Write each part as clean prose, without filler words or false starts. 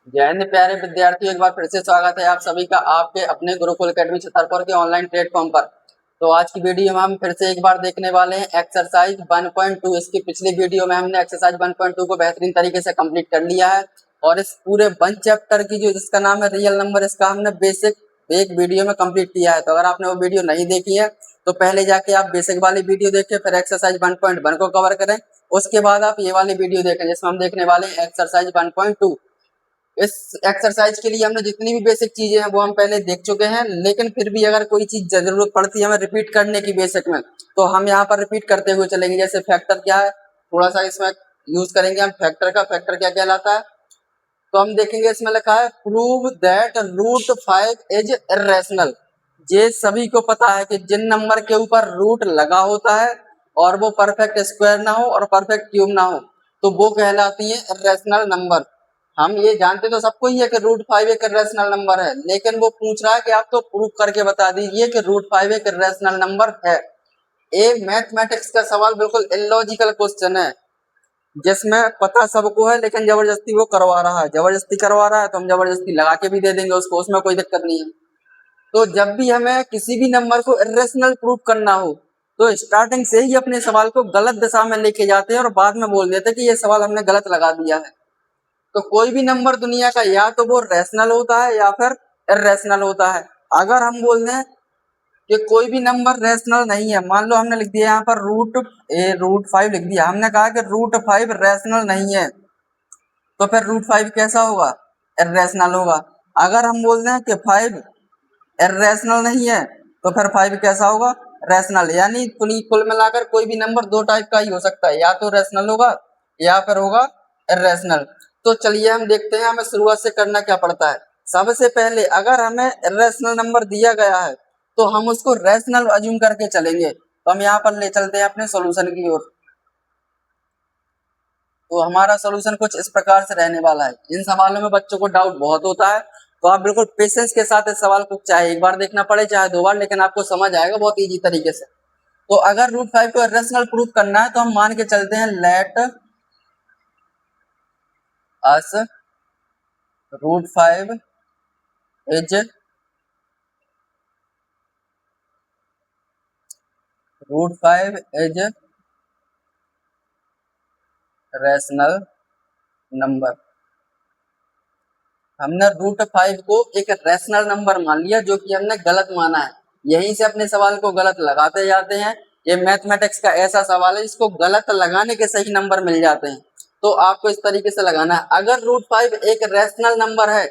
जय हिंद प्यारे विद्यार्थियों, एक बार फिर से स्वागत है आप सभी का आपके अपने गुरुकुल एकेडमी छतरपुर के ऑनलाइन प्लेटफॉर्म पर। तो आज की वीडियो में हम फिर से एक बार देखने वाले हैं एक्सरसाइज 1.2। इसकी पिछली वीडियो में हमने एक्सरसाइज 1.2 को बेहतरीन तरीके से कंप्लीट कर लिया है और इस पूरे 1 चैप्टर की जो जिसका नाम है रियल नंबर, इसका हमने बेसिक एक वीडियो में कंप्लीट किया है। तो अगर आपने वो वीडियो नहीं देखी है तो पहले जाके आप बेसिक वाली वीडियो देखें, फिर एक्सरसाइज 1.1 को कवर करें, उसके बाद आप ये वाली वीडियो देखें जिसमें हम देखने वाले हैं एक्सरसाइज 1.2। इस एक्सरसाइज के लिए हमने जितनी भी बेसिक चीजें हैं वो हम पहले देख चुके हैं, लेकिन फिर भी अगर कोई चीज जरूरत पड़ती है हमें रिपीट करने की बेसिक में, तो हम यहाँ पर रिपीट करते हुए चलेंगे। जैसे फैक्टर क्या है, थोड़ा सा इसमें यूज करेंगे हम फैक्टर का। फैक्टर क्या कहलाता है तो हम देखेंगे, इसमें लिखा है prove that root 5 is irrational. ये सभी को पता है कि जिन नंबर के ऊपर रूट लगा होता है और वो परफेक्ट स्क्वायर ना हो और परफेक्ट क्यूब ना हो तो वो कहलाती है इर्रेशनल नंबर। हम ये जानते तो सबको ही है कि रूट 5 एक इर्रेशनल नंबर है, लेकिन वो पूछ रहा है कि आप तो प्रूव करके बता दीजिए कि रूट 5 एक इर्रेशनल नंबर है। ये मैथमेटिक्स का सवाल बिल्कुल इलॉजिकल क्वेश्चन है जिसमें पता सबको है लेकिन जबरदस्ती वो करवा रहा है। जबरदस्ती करवा रहा है तो हम जबरदस्ती लगा के भी दे देंगे उसको, उसमें कोई दिक्कत नहीं है। तो जब भी हमें किसी भी नंबर को इर्रेशनल प्रूव करना हो तो स्टार्टिंग से ही अपने सवाल को गलत दिशा में लेके जाते हैं और बाद में बोल देते हैं कि ये सवाल हमने गलत लगा दिया है। तो कोई भी नंबर दुनिया का या तो वो रैशनल होता है या फिर इर्रेशनल होता है। अगर हम बोल दें कि कोई भी नंबर रैशनल नहीं है, मान लो हमने लिख दिया यहाँ पर रूट 5 लिख दिया, हमने कहा कि रूट 5 रैशनल नहीं है, तो फिर रूट 5 कैसा होगा, इर्रेशनल होगा। अगर हम बोल दें कि 5 इर्रेशनल नहीं है तो फिर 5 कैसा होगा, रैशनल। यानी कुल मिलाकर कोई भी नंबर दो टाइप का ही हो सकता है, या तो रैशनल होगा या फिर होगा इर्रेशनल। तो चलिए हम देखते हैं हमें शुरुआत से करना क्या पड़ता है। सबसे पहले अगर हमें इर्रेशनल नंबर दिया गया है तो हम उसको रैशनल अज्यूम करके चलेंगे। तो हम यहाँ पर ले चलते हैं अपने सॉल्यूशन की ओर। तो हमारा सॉल्यूशन कुछ इस प्रकार से रहने वाला है। इन सवालों में बच्चों को डाउट बहुत होता है, तो आप बिल्कुल पेशेंस के साथ इस सवाल को चाहे एक बार देखना पड़े चाहे दो बार, लेकिन आपको समझ आएगा बहुत इजी तरीके से। तो अगर रूट 5 को इर्रेशनल प्रूफ करना है तो हम मान के चलते हैं let us root 5 is rational number. हमने रूट 5 को एक रैशनल नंबर मान लिया जो कि हमने गलत माना है। यहीं से अपने सवाल को गलत लगाते जाते हैं। ये मैथमेटिक्स का ऐसा सवाल है जिसको गलत लगाने के सही नंबर मिल जाते हैं। तो आपको इस तरीके से लगाना है। अगर रूट 5 एक रैशनल नंबर है,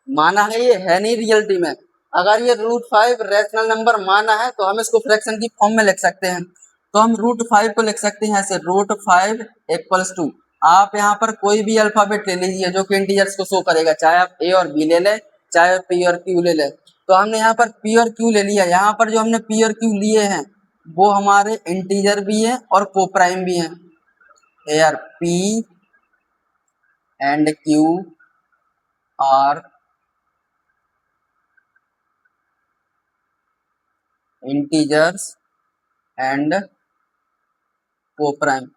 माना है, ये है नहीं रियलिटी में, अगर ये रूट 5 रैशनल नंबर माना है तो हम इसको फ्रैक्शन की फॉर्म में लिख सकते हैं। तो हम रूट 5 को लिख सकते हैं ऐसे, रूट 5 इक्वल्स टू, आप यहाँ पर कोई भी अल्फाबेट ले लीजिए जो कि इंटीजर्स को शो करेगा, चाहे आप ए और बी ले लें चाहे पी और क्यू ले लें। तो हमने यहाँ पर पी और क्यू ले लिया। यहाँ पर जो हमने पी और क्यू लिए हैं वो हमारे इंटीजर भी हैं और कोप्राइम भी हैं। Here P and Q are integers and coprime.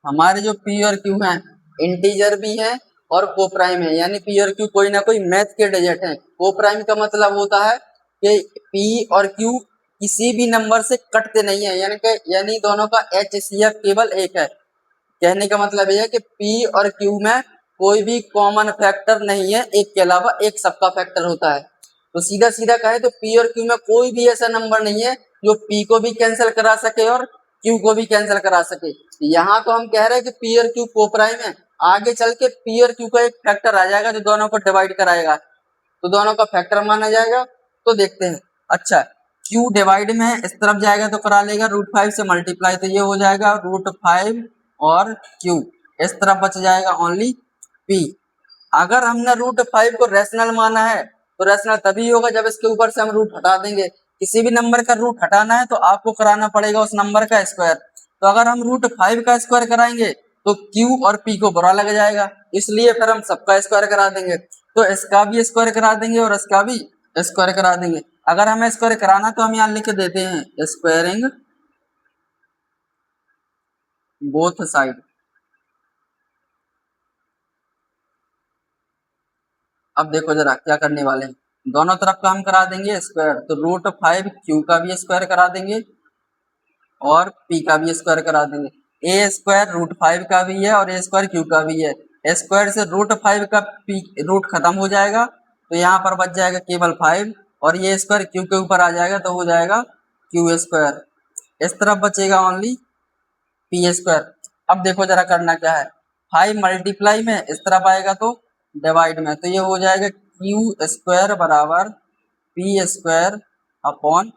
हमारे जो पी और क्यू हैं इंटीजर भी हैं और कोप्राइम है, यानी पी और क्यू कोई ना कोई मैथ के डिजिट हैं। कोप्राइम का मतलब होता है कि पी और क्यू किसी भी नंबर से कटते नहीं है, यानी दोनों का एचसीएफ केवल एक है। कहने का मतलब यह है कि पी और क्यू में कोई भी कॉमन फैक्टर नहीं है, एक के अलावा एक सबका फैक्टर होता है। तो सीधा सीधा कहे तो पी और क्यू में कोई भी ऐसा नंबर नहीं है जो पी को भी कैंसिल करा सके और क्यू को भी कैंसिल करा सके। यहाँ तो हम कह रहे हैं कि पी और क्यू कोप्राइम है, आगे चल के पी और क्यू का एक फैक्टर आ जाएगा जो दोनों को डिवाइड कराएगा, तो दोनों का फैक्टर माना जाएगा। तो देखते हैं। अच्छा, क्यू डिवाइड में है, इस तरफ जाएगा तो करा लेगा रूट 5 से मल्टीप्लाई, तो ये हो जाएगा रूट 5 और क्यू। इस तरफ बच जाएगा ओनली पी। अगर हमने रूट 5 को रैशनल माना है तो रैशनल तभी होगा जब इसके ऊपर से हम रूट हटा देंगे। किसी भी नंबर का रूट हटाना है तो आपको कराना पड़ेगा उस नंबर का स्क्वायर। तो अगर हम रूट 5 का स्क्वायर कराएंगे तो क्यू और पी को बुरा लग जाएगा, इसलिए फिर हम सबका स्क्वायर करा देंगे। तो इसका भी स्क्वायर करा देंगे और इसका भी स्क्वायर करा देंगे। अगर हमें स्क्वायर कराना तो हम यहाँ लिख देते हैं स्क्वायरिंग बोथ साइड। अब देखो जरा क्या करने वाले हैं, दोनों तरफ का हम करा देंगे स्क्वायर, तो रूट 5 क्यू का भी स्क्वायर करा देंगे और पी का भी स्क्वायर करा देंगे। ए स्क्वायर रूट 5 का भी है और ए स्क्वायर क्यू का भी है। स्क्वायर से रूट 5 का पी रूट खत्म हो जाएगा, तो यहाँ पर बच जाएगा केवल 5 और ये स्क्वायर क्यू के ऊपर आ जाएगा तो हो जाएगा क्यू स्क्वायर। इस तरफ बचेगा ओनली पी स्क्वायर। अब देखो जरा करना क्या है, 5 मल्टीप्लाई में इस तरफ आएगा तो डिवाइड में, तो ये हो जाएगा क्यू स्क्वायर बराबर पी स्क्वायर अपॉन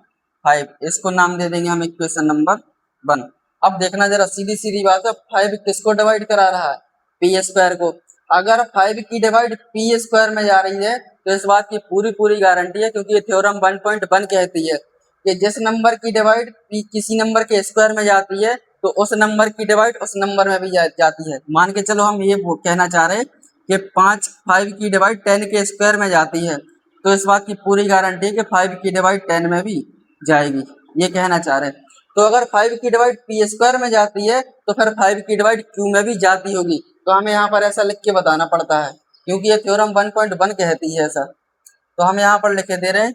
5। इसको नाम दे देंगे हम इक्वेशन नंबर 1। अब देखना जरा सीधी सीधी बात है, 5 किसको डिवाइड करा रहा है, पी स्क्वायर को। अगर 5 की डिवाइड पी स्क्वायर में जा रही है तो इस बात की पूरी पूरी गारंटी है, क्योंकि ये थ्योरम 1.1 कहती है कि जिस नंबर की डिवाइड पी किसी नंबर के स्क्वायर में जाती है तो उस नंबर की डिवाइड उस नंबर में भी जाती है। मान के चलो हम ये कहना चाह रहे हैं कि 5 की डिवाइड 10 के स्क्वायर में जाती है, तो इस बात की पूरी गारंटी है कि 5 की डिवाइड 10 में भी जाएगी, ये कहना चाह रहे हैं। तो अगर 5 की डिवाइड पी स्क्वायर में जाती है तो फिर 5 की डिवाइड क्यू में भी जाती होगी, तो हमें यहाँ पर ऐसा लिख के बताना पड़ता है, क्योंकि ये थ्योरम 1.1 कहती है ऐसा। तो हम यहाँ पर लिखे दे रहे हैं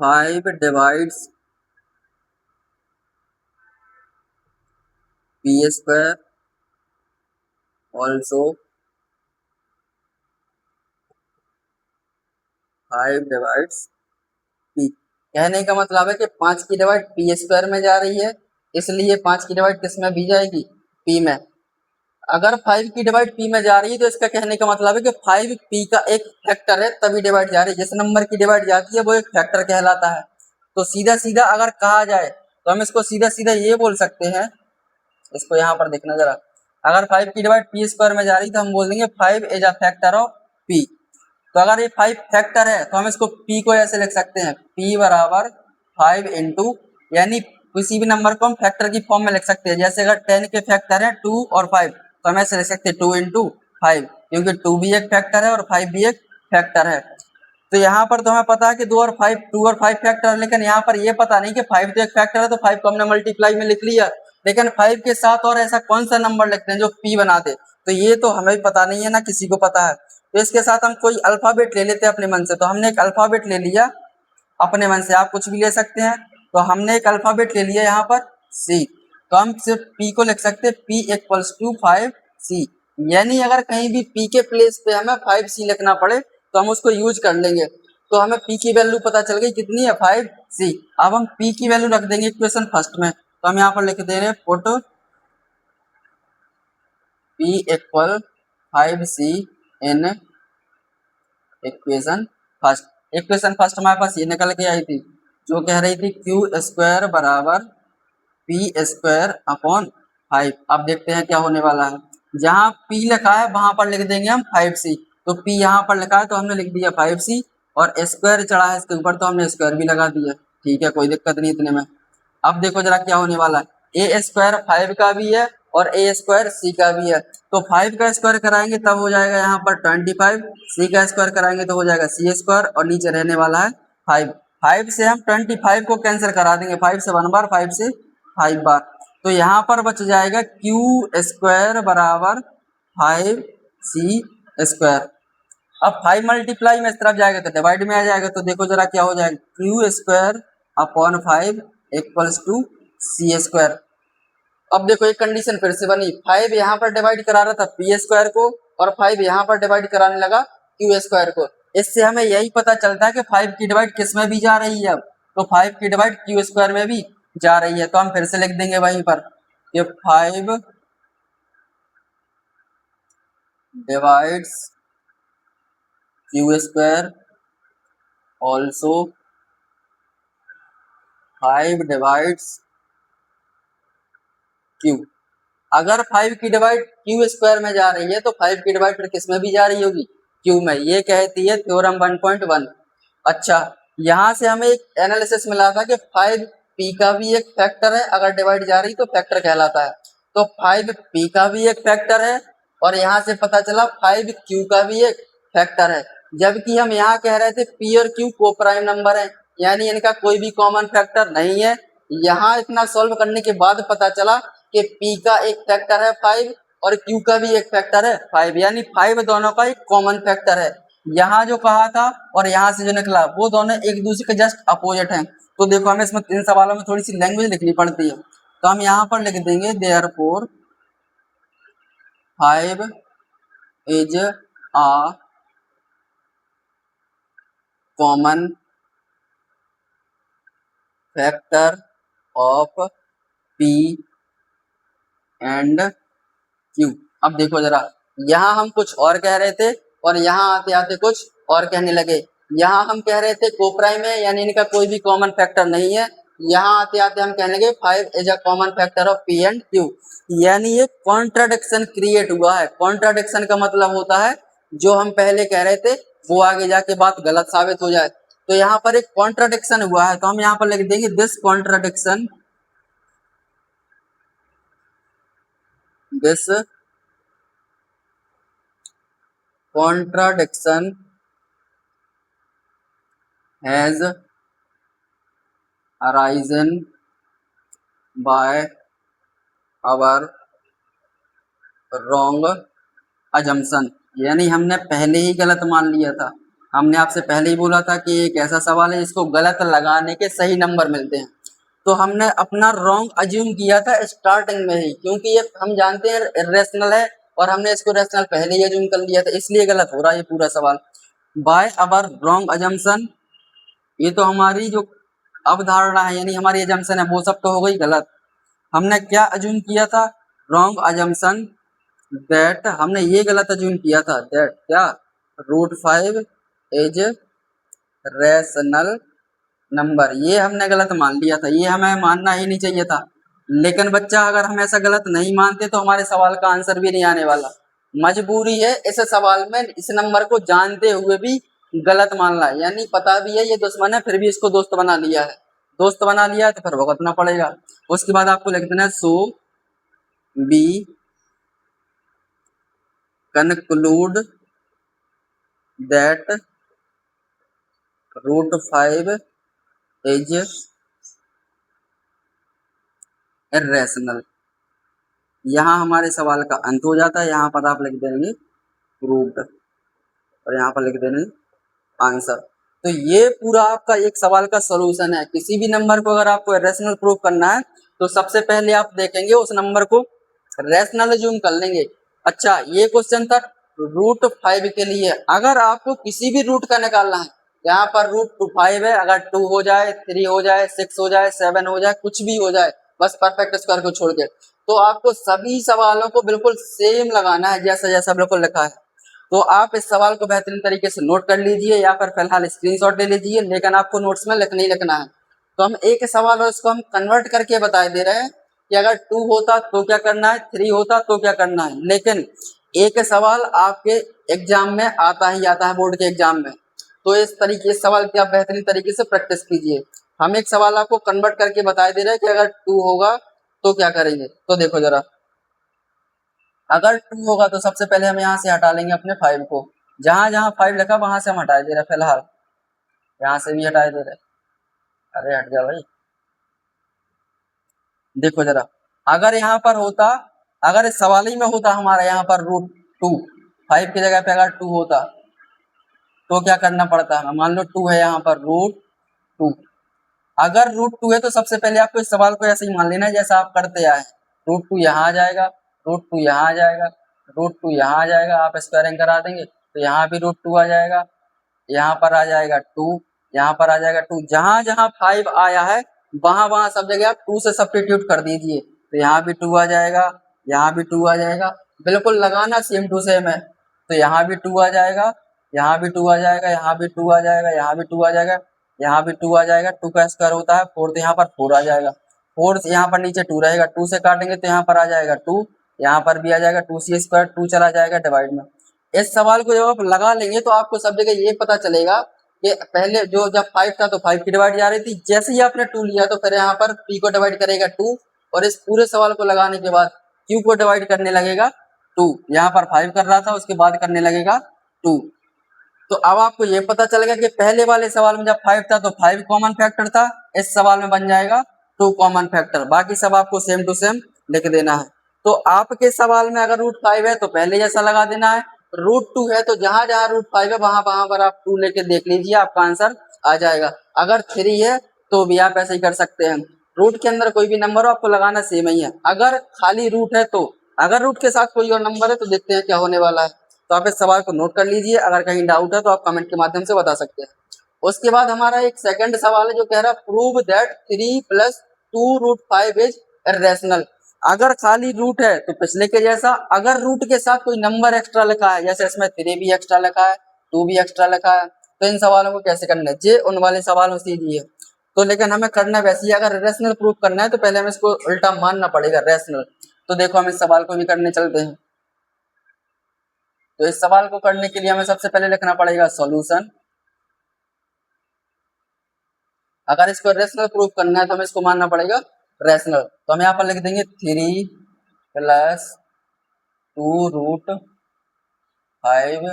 5 divides P square also 5 divides P. कहने का मतलब है कि 5 की डिवाइड पी स्क्वायर में जा रही है, इसलिए 5 की डिवाइड किस में भी जाएगी, पी में। अगर 5 की डिवाइड पी में जा रही है तो इसका कहने का मतलब है कि 5 पी का एक फैक्टर है तभी डिवाइड जा रही है। जिस नंबर की डिवाइड जाती है वो एक फैक्टर कहलाता है। तो सीधा सीधा अगर कहा जाए तो हम इसको सीधा सीधा ये बोल सकते हैं, इसको यहाँ पर देखना जरा, अगर 5 की डिवाइड पी स्क्वायर में जा रही तो हम बोल देंगे 5 is a factor of P. तो अगर ये 5 फैक्टर है तो हम इसको p को ऐसे लिख सकते हैं, p बराबर 5 इंटू, यानी किसी भी नंबर को हम फैक्टर की फॉर्म में लिख सकते हैं। जैसे अगर 10 के फैक्टर है 2 और 5 तो हम ऐसे लिख सकते हैं 2 इंटू 5, क्योंकि 2 भी एक फैक्टर है और 5 भी एक फैक्टर है। तो यहाँ पर तो हमें पता है कि 2 और 5 फैक्टर है, लेकिन यहाँ पर ये पता नहीं कि 5 तो एक फैक्टर है, तो 5 को हमने मल्टीप्लाई में लिख लिया, लेकिन 5 के साथ और ऐसा कौन सा नंबर लिखते हैं जो p बना दे, तो ये तो हमें पता नहीं है, ना किसी को पता है। तो इसके साथ हम कोई अल्फाबेट ले लेते हैं अपने मन से। तो हमने एक अल्फाबेट ले लिया अपने मन से, आप कुछ भी ले सकते हैं। तो हमने एक अल्फाबेट ले लिया यहाँ पर c, तो हम सिर्फ p को लिख सकते हैं p इक्वल्स टू 5c। यानी अगर कहीं भी p के प्लेस पे हमें 5c लिखना पड़े तो हम उसको यूज कर लेंगे। तो हमें p की वैल्यू पता चल गई कितनी है, 5c। अब हम p की वैल्यू रख देंगे इक्वेशन फर्स्ट में, तो हम यहाँ पर लिख दे रहे हैं put p equal 5c in equation first. Equation first हमारे पास ये निकल के आई थी जो कह रही थी क्यू स्क्वायर बराबर पी स्क्वायर अपॉन 5। अब देखते हैं क्या होने वाला है। जहाँ p लिखा है वहां पर लिख देंगे हम 5c, तो p यहाँ पर लिखा है तो हमने लिख दिया 5c, और स्क्वायर चढ़ा है इसके ऊपर तो हमने स्क्वायर भी लगा दिया। ठीक है, कोई दिक्कत नहीं इतने में। अब देखो जरा क्या होने वाला है, ए स्क्वायर 5 का भी है और ए स्क्वायर सी का भी है। तो 5 का स्क्वायर कराएंगे तब हो जाएगा यहाँ पर 25, सी का स्क्वायर कराएंगे तो हो जाएगा सी स्क्वायर, और नीचे रहने वाला है 5। 5 से हम 25 को कैंसिल करा देंगे, 5 से 1 बार, 5 से 5 बार, तो यहाँ पर बच जाएगा क्यू स्क्वायर बराबर 5c स्क्वायर। अब 5 मल्टीप्लाई में इस तरफ जाएगा तो डिवाइड में आ जाएगा, तो देखो जरा क्या हो जाएगा, Q square upon 5 equals to C square. अब देखो एक कंडीशन फिर से बनी, 5 यहाँ पर डिवाइड करा रहा था पी स्क्वायर को और 5 यहाँ पर डिवाइड कराने लगा क्यू स्क्वायर को। इससे हमें यही पता चलता है कि 5 की डिवाइड किस में भी जा रही है। अब तो 5 की डिवाइड क्यू स्क्वायर में भी जा रही है, तो हम फिर से लिख देंगे वहीं पर कि 5 divides Q square also 5 divides Q. अगर 5 की डिवाइड क्यू स्क्वायर में जा रही है तो 5 की डिवाइड फिर किस में भी जा रही होगी, क्यू में, ये कहती है थ्योरम 1.1। अच्छा, यहाँ से हमें एक एनालिसिस मिला था कि 5 पी का भी एक फैक्टर है, अगर डिवाइड जा रही तो फैक्टर कहलाता है। तो 5 पी का भी एक फैक्टर है और यहाँ से पता चला 5 क्यू का भी एक फैक्टर है, जबकि हम यहाँ कह रहे थे पी और क्यू को प्राइम नंबर है, यानी इनका कोई भी कॉमन फैक्टर नहीं है। यहाँ इतना सॉल्व करने के बाद पता चला कि P का एक फैक्टर है 5 और Q का भी एक फैक्टर है 5, यानी 5 दोनों का एक कॉमन फैक्टर है। यहाँ जो कहा था और यहाँ से जो निकला वो दोनों एक दूसरे के जस्ट अपोजिट हैं। तो देखो हमें इसमें इन सवालों में थोड़ी सी लैंग्वेज लिखनी पड़ती है, तो हम यहाँ पर लिख देंगे therefore 5 is a common factor of P and Q। अब देखो जरा, यहाँ हम कुछ और कह रहे थे और यहाँ आते आते कुछ और कहने लगे। यहाँ हम कह रहे थे कोप्राइम है, यानी इनका कोई भी कॉमन फैक्टर नहीं है। यहाँ आते आते हम कहने लगे 5 is a common factor of P and Q, यानी ये कॉन्ट्राडिक्शन क्रिएट हुआ है। कॉन्ट्राडिक्शन का मतलब होता है जो हम पहले कह रहे थे वो आगे जाके बात गलत साबित हो जाए। तो यहाँ पर एक कॉन्ट्राडिक्शन हुआ है, तो हम यहाँ पर लिख देंगे this contradiction has arisen by our wrong assumption, यानी हमने पहले ही गलत मान लिया था। हमने आपसे पहले ही बोला था कि एक ऐसा सवाल है जिसको गलत लगाने के सही नंबर मिलते हैं, तो हमने अपना रॉन्ग अज्यूम किया था स्टार्टिंग में ही, क्योंकि ये हम जानते हैं इरेशनल है और हमने इसको रेशनल पहले ही अज्यूम कर लिया था, इसलिए गलत हो रहा है ये पूरा सवाल। बाय अवर रॉन्ग अजम्पशन, ये तो हमारी जो अवधारणा है यानी हमारी अजम्पशन है वो सब तो हो गई गलत। हमने क्या अज्यूम किया था? रॉन्ग अजम्पशन दैट, हमने ये गलत अज्यूम किया था दैट क्या √5 इज रेशनल नंबर, ये हमने गलत मान लिया था, ये हमें मानना ही नहीं चाहिए था। लेकिन बच्चा अगर हम ऐसा गलत नहीं मानते तो हमारे सवाल का आंसर भी नहीं आने वाला। मजबूरी है इस सवाल में इस नंबर को जानते हुए भी गलत मानना, यानी पता भी है ये दुश्मन है फिर भी इसको दोस्त बना लिया है। दोस्त बना लिया है तो फिर भुगतना पड़ेगा। उसके बाद आपको लिख देना so we conclude that √5 is irrational. यहाँ हमारे सवाल का अंत हो जाता है, यहाँ पर आप लिख देंगे प्रूव्ड और यहाँ पर लिख देंगे आंसर। तो ये पूरा आपका एक सवाल का सॉल्यूशन है। किसी भी नंबर को अगर आपको रेशनल प्रूव करना है तो सबसे पहले आप देखेंगे उस नंबर को रेशनल अज्यूम कर लेंगे। अच्छा, ये क्वेश्चन था √5 के लिए। अगर आपको किसी भी रूट का निकालना है, यहाँ पर √5 है, अगर 2 हो जाए, 3 हो जाए, 6 हो जाए, 7 हो जाए, कुछ भी हो जाए, बस परफेक्ट स्क्वायर को छोड़ के, तो आपको सभी सवालों को बिल्कुल सेम लगाना है जैसा जैसा बिल्कुल लिखा है। तो आप इस सवाल को बेहतरीन तरीके से नोट कर लीजिए या फिर फिलहाल स्क्रीनशॉट ले लीजिए, लेकिन आपको नोट्स में लिखना ही लिखना है। तो हम एक सवाल और इसको हम कन्वर्ट करके बता दे रहे हैं कि अगर 2 होता तो क्या करना है, 3 होता तो क्या करना है। लेकिन एक सवाल आपके एग्जाम में आता ही आता है, बोर्ड के एग्जाम में, तो इस तरीके इस सवाल की आप बेहतरीन तरीके से प्रैक्टिस कीजिए। हम एक सवाल आपको कन्वर्ट करके बता दे रहे हैं कि अगर 2 होगा तो क्या करेंगे। तो देखो जरा, अगर 2 होगा तो सबसे पहले हम यहाँ से हटा लेंगे अपने 5 को, जहां जहां 5 लिखा वहां से हम हटा दे रहे, फिलहाल यहाँ से भी हटा दे रहे। अरे हट जा भाई। देखो जरा, अगर यहाँ पर होता, अगर इस सवाल ही में होता हमारा यहाँ पर √2, 5 की जगह पे अगर 2 होता तो क्या करना पड़ता है। मान लो 2 है यहाँ पर √2, अगर √2 है तो सबसे पहले आपको इस सवाल को ऐसे ही मान लेना है जैसा आप करते आए। √2 यहाँ आ जाएगा, √2 यहाँ आ जाएगा, √2 यहाँ आ जाएगा, आप स्क्वायरिंग करा देंगे तो यहाँ भी √2 आ जाएगा, यहाँ पर आ जाएगा 2, यहाँ पर आ जाएगा 2। जहां जहां 5 आया है वहां वहां सब जगह आप 2 से सब्स्टिट्यूट कर दीजिए, तो यहाँ भी 2 आ जाएगा, यहाँ भी 2 आ जाएगा, बिल्कुल लगाना सेम टू सेम है। तो यहाँ भी 2 आ जाएगा, यहाँ भी 2 आ जाएगा, यहाँ भी 2 आ जाएगा, यहाँ भी 2 आ जाएगा, यहाँ भी 2 आ जाएगा। 2 का स्क्वायर होता है 4, तो यहाँ पर 4 आ जाएगा। 4 यहाँ पर नीचे 2 रहेगा, 2 से काटेंगे तो यहाँ पर आ जाएगा 2, यहाँ पर भी आ जाएगा 2c², 2 चला जाएगा डिवाइड में। इस सवाल को जब आप लगा लेंगे तो आपको सब जगह ये पता चलेगा कि पहले जो जब 5 था तो 5 की डिवाइड जा रही थी, जैसे ही आपने 2 लिया तो फिर यहाँ पर p को डिवाइड करेगा 2, और इस पूरे सवाल को लगाने के बाद q को डिवाइड करने लगेगा 2। यहाँ पर 5 कर रहा था, उसके बाद करने लगेगा 2। तो अब आपको ये पता चल गया कि पहले वाले सवाल में जब 5 था तो 5 कॉमन फैक्टर था, इस सवाल में बन जाएगा 2 कॉमन फैक्टर, बाकी सब आपको सेम टू सेम लिख देना है। तो आपके सवाल में अगर रूट 5 है तो पहले जैसा लगा देना है, रूट 2 है तो जहां जहां रूट 5 है वहां वहां पर आप 2 लेके देख लीजिए, आपका आंसर आ जाएगा। अगर 3 है तो भी आप ऐसे ही कर सकते हैं, रूट के अंदर कोई भी नंबर हो आपको लगाना सेम ही है। अगर खाली रूट है तो, अगर रूट के साथ कोई और नंबर है तो देखते हैं क्या होने वाला है। तो आप इस सवाल को नोट कर लीजिए, अगर कहीं डाउट है तो आप कमेंट के माध्यम से बता सकते हैं। उसके बाद हमारा एक सेकंड सवाल है जो कह रहा है prove that 3 + 2 root 5 is irrational. अगर खाली रूट है तो पिछले के जैसा, अगर रूट के साथ कोई नंबर एक्स्ट्रा लिखा है, जैसे इसमें 3 भी एक्स्ट्रा लिखा है, 2 भी एक्स्ट्रा लिखा है, तो इन सवालों को कैसे करना है, ये उन वाले सवालों से ही है। तो लेकिन हमें करना वैसे ही, अगर रेशनल प्रूफ करना है तो पहले हमें इसको उल्टा मानना पड़ेगा रेशनल। तो देखो हम इस सवाल को भी करने चलते हैं। तो इस सवाल को करने के लिए हमें सबसे पहले लिखना पड़ेगा सॉल्यूशन। अगर इसको रेशनल प्रूफ करना है तो हमें इसको मानना पड़ेगा रेशनल। तो हम यहाँ पर लिख देंगे 3 + 2 रूट 5,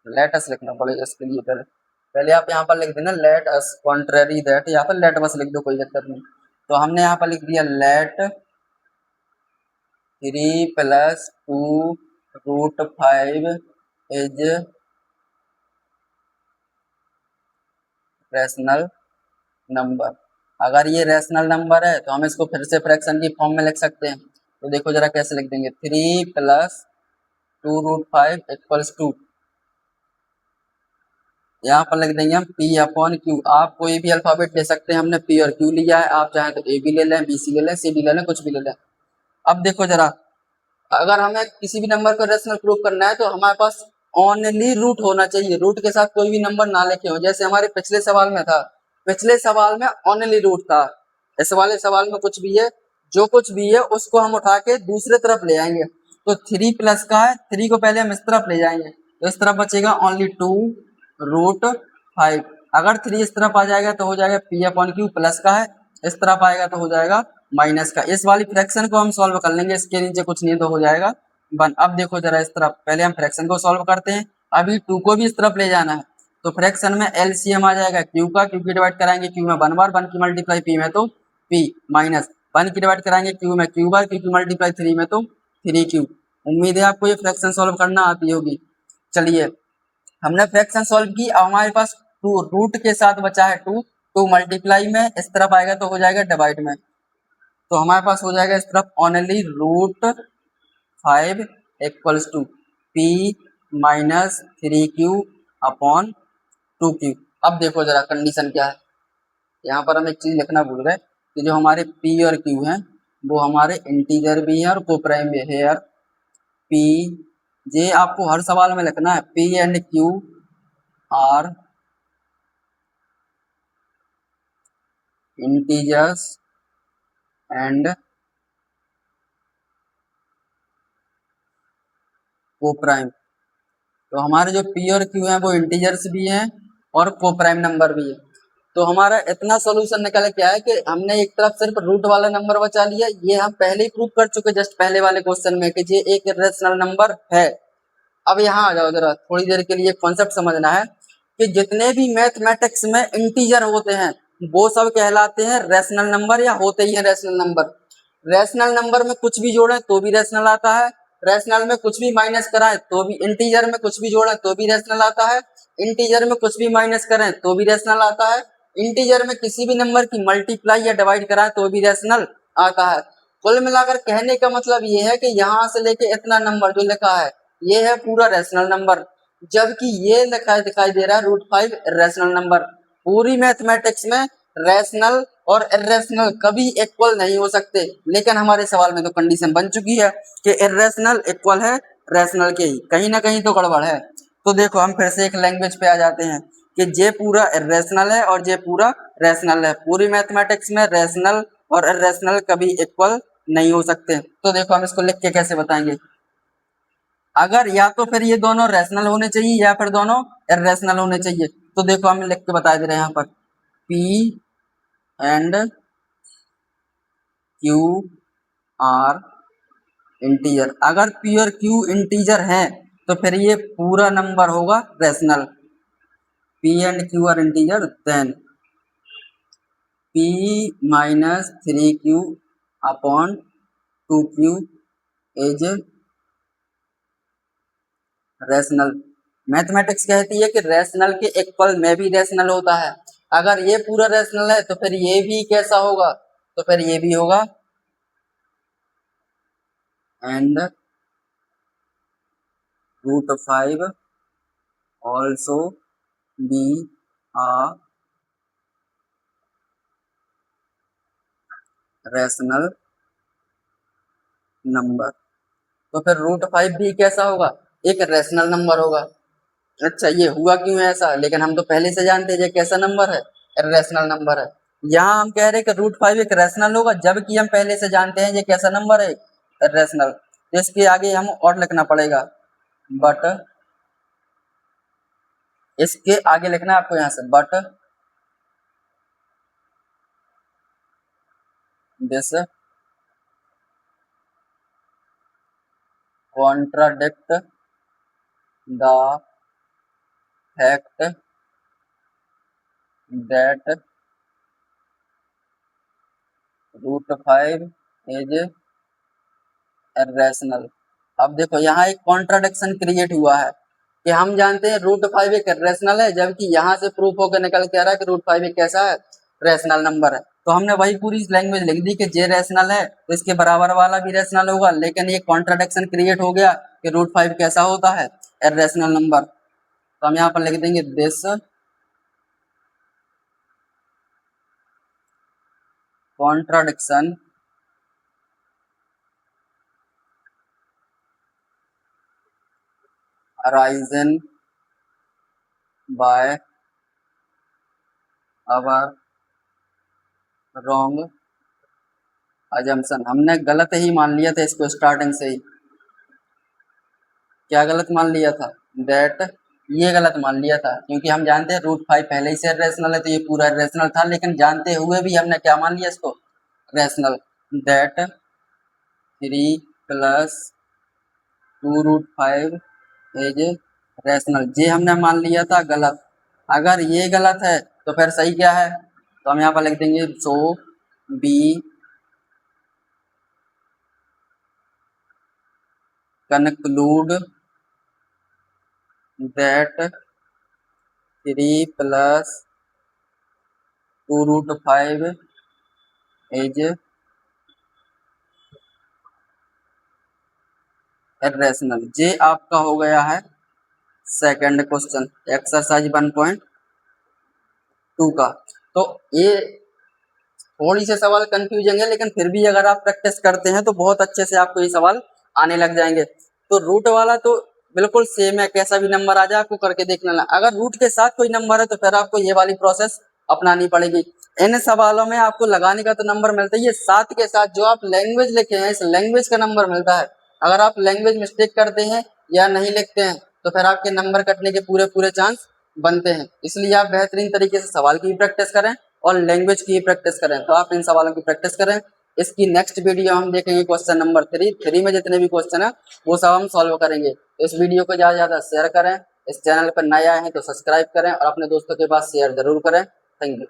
लेट अस लिखना पड़ेगा इसके लिए। पहले आप यहाँ पर लिख देना लेट अस, कॉन्ट्रेरी दैट, या फिर लेट बस लिख दो, कोई दिक्कत नहीं। तो हमने यहाँ पर लिख दिया let 3 + 2 root 5 is rational number. अगर ये रैशनल नंबर है तो हम इसको फिर से फ्रैक्शन की फॉर्म में लिख सकते हैं। तो देखो जरा कैसे लिख देंगे, 3 + 2 रूट 5 = 2। यहाँ पर लिख देंगे हम P/Q। आप कोई भी अल्फाबेट ले सकते हैं, हमने P और Q लिया है, आप चाहें तो A भी ले लें, BC ले लें, CD ले लें, कुछ भी ले लें। अब देखो जरा, अगर हमें किसी भी नंबर को रेशनल प्रूफ करना है तो हमारे पास ओनली रूट होना चाहिए, रूट के साथ कोई भी नंबर ना लिखे हो। जैसे हमारे पिछले सवाल में था, पिछले सवाल में ओनली रूट था, इस वाले सवाल में कुछ भी है, जो कुछ भी है उसको हम उठा के दूसरे तरफ ले आएंगे। तो 3 प्लस का है, 3 को पहले हम इस तरफ ले जाएंगे तो इस तरफ बचेगा ओनली 2 रूट 5। अगर 3 इस तरफ आ जाएगा तो हो जाएगा P/Q, प्लस का है इस तरफ आएगा तो हो जाएगा माइनस का। इस वाली फ्रैक्शन को हम सॉल्व कर लेंगे, इसके नीचे कुछ नहीं तो हो जाएगा 1। अब देखो जरा इस तरफ, पहले हम फ्रैक्शन को सॉल्व करते हैं, अभी 2 को भी इस तरफ ले जाना है। तो फ्रैक्शन में एलसीएम आ जाएगा क्यू का, क्यू की डिवाइड कराएंगे क्यू में 1 बार, 1 की मल्टीप्लाई पी में तो पी, माइनस 1 की डिवाइड कराएंगे क्यू में क्यू बार, क्यू की मल्टीप्लाई 3 में तो 3Q। उम्मीद है आपको ये फ्रैक्शन सॉल्व करना आती होगी। चलिए हमने फ्रैक्शन सॉल्व की, अब हमारे पास 2 रूट के साथ बचा है 2, 2 मल्टीप्लाई में इस तरफ आएगा तो हो जाएगा डिवाइड में। तो हमारे पास हो जाएगा इस तरफ ओनली रूट 5 = P - 3Q/2Q। अब देखो जरा कंडीशन क्या है, यहाँ पर हम एक चीज लिखना भूल गए कि जो हमारे P और Q हैं वो हमारे इंटीजर भी है और कोप्राइम भी है। यार P, ये आपको हर सवाल में लिखना है, P and Q are integers and coprime. तो हमारे जो P और Q हैं वो इंटीजर्स भी हैं और कोप्राइम नंबर भी है। तो हमारा इतना सॉल्यूशन निकल के आया कि हमने एक तरफ सिर्फ रूट वाला नंबर बचा लिया, ये हम पहले ही प्रूव कर चुके जस्ट पहले वाले क्वेश्चन में कि ये एक इर्रेशनल नंबर है। अब यहाँ आ जाओ जरा, थोड़ी देर के लिए कॉन्सेप्ट समझना है कि जितने भी मैथमेटिक्स में इंटीजर होते हैं वो सब कहलाते हैं रैशनल नंबर, या होते ही है रैशनल नंबर। रैशनल नंबर में कुछ भी जोड़े तो भी रैशनल आता है, रैशनल में कुछ भी माइनस कराए तो भी, इंटीजर में कुछ भी जोड़े तो भी रैशनल आता है, इंटीजर में कुछ भी माइनस करें तो भी रैशनल आता है, इंटीजर में किसी भी नंबर की मल्टीप्लाई या डिवाइड कराए तो भी रैशनल आता है। कुल मिलाकर कहने का मतलब ये है कि यहाँ से लेके इतना नंबर जो लिखा है ये है पूरा रैशनल नंबर, जबकि ये लिखा दिखाई दे रहा है रूट 5 इर्रेशनल नंबर। पूरी मैथमेटिक्स में रैशनल और इर्रेशनल कभी इक्वल नहीं हो सकते, लेकिन हमारे सवाल में तो कंडीशन बन चुकी है कि इर्रेशनल इक्वल है रैशनल के ही, कहीं ना कहीं तो गड़बड़ है। तो देखो हम फिर से एक लैंग्वेज पे आ जाते हैं कि ये पूरा इर्रेशनल है और ये पूरा रैशनल है। पूरी मैथमेटिक्स में रैशनल और इर्रेशनल कभी इक्वल नहीं हो सकते। तो देखो हम इसको लिख के कैसे बताएंगे, अगर या तो फिर ये दोनों रैशनल होने चाहिए या फिर दोनों इर्रेशनल होने चाहिए। तो देखो हम लिख के बता दे रहे हैं यहाँ पर P and Q are integer. अगर P और Q इंटीजर हैं तो फिर ये पूरा नंबर होगा rational, P and Q are integer, then P minus 3Q upon 2Q is rational. Mathematics कहती है कि रैशनल के एक पल में भी रैशनल होता है। अगर ये पूरा रैशनल है तो फिर ये भी कैसा होगा, तो फिर ये भी होगा। And √5 also be a rational number। तो फिर √5 भी कैसा होगा, एक रैशनल नंबर होगा। अच्छा, ये हुआ क्यों है ऐसा, लेकिन हम तो पहले से जानते हैं ये कैसा नंबर है, रैशनल नंबर है। यहाँ हम कह रहे हैं कि √5 एक रैशनल होगा, जबकि हम पहले से जानते हैं ये कैसा नंबर है, रैशनल। तो इसके आगे हम और लिखना पड़ेगा, बट इसके आगे लिखना है आपको यहाँ से, but this contradict the fact that √5 is rational. अब देखो यहाँ एक कॉन्ट्राडिक्शन क्रिएट हुआ है कि हम जानते हैं √5 एक रैशनल है, जबकि यहाँ से प्रूफ होकर निकल के आ रहा है कि √5 एक कैसा है, रैशनल नंबर है। तो हमने वही पूरी लैंग्वेज लिख दी कि जे रैशनल है तो इसके बराबर वाला भी रैशनल होगा, लेकिन ये कॉन्ट्राडिक्शन क्रिएट हो गया कि √5 कैसा होता है, रैशनल नंबर। तो हम यहाँ पर लिख देंगे this contradiction arisen by our wrong assumption. हमने गलत ही मान लिया था इसको स्टार्टिंग से ही। क्या गलत मान लिया था, दैट, ये गलत मान लिया था, क्योंकि हम जानते हैं √5 पहले ही से रैशनल है तो ये पूरा रैशनल था, लेकिन जानते हुए भी हमने क्या मान लिया इसको, रैशनल। दैट 3 + 2√5 इज रैशनल, ये हमने मान लिया था गलत। अगर ये गलत है तो फिर सही क्या है, तो हम यहाँ पर लिख देंगे सो B conclude that 3 + 2√5 is irrational। ये आपका हो गया है सेकंड क्वेश्चन एक्सरसाइज 1.2 का। तो ये थोड़ी से सवाल कंफ्यूजिंग है, लेकिन फिर भी अगर आप प्रैक्टिस करते हैं तो बहुत अच्छे से आपको ये सवाल आने लग जाएंगे। तो रूट वाला तो बिल्कुल सेम है, कैसा भी नंबर आ जाए आपको करके देख लेना। अगर रूट के साथ कोई नंबर है तो फिर आपको ये वाली प्रोसेस अपनानी पड़ेगी। इन सवालों में आपको लगाने का तो नंबर मिलता ही है, साथ के साथ जो आप लैंग्वेज लिखे हैं इस लैंग्वेज का नंबर मिलता है। अगर आप लैंग्वेज मिस्टेक करते हैं या नहीं लिखते हैं तो फिर आपके नंबर कटने के पूरे पूरे चांस बनते हैं। इसलिए आप बेहतरीन तरीके से सवाल की भी प्रैक्टिस करें और लैंग्वेज की भी प्रैक्टिस करें। तो आप इन सवालों की प्रैक्टिस करें। इसकी नेक्स्ट वीडियो हम देखेंगे क्वेश्चन नंबर 3 में जितने भी क्वेश्चन है वो सब हम सॉल्व करेंगे। तो इस वीडियो को ज़्यादा से ज़्यादा शेयर करें, इस चैनल पर नए आए हैं तो सब्सक्राइब करें और अपने दोस्तों के पास शेयर जरूर करें। Thank you.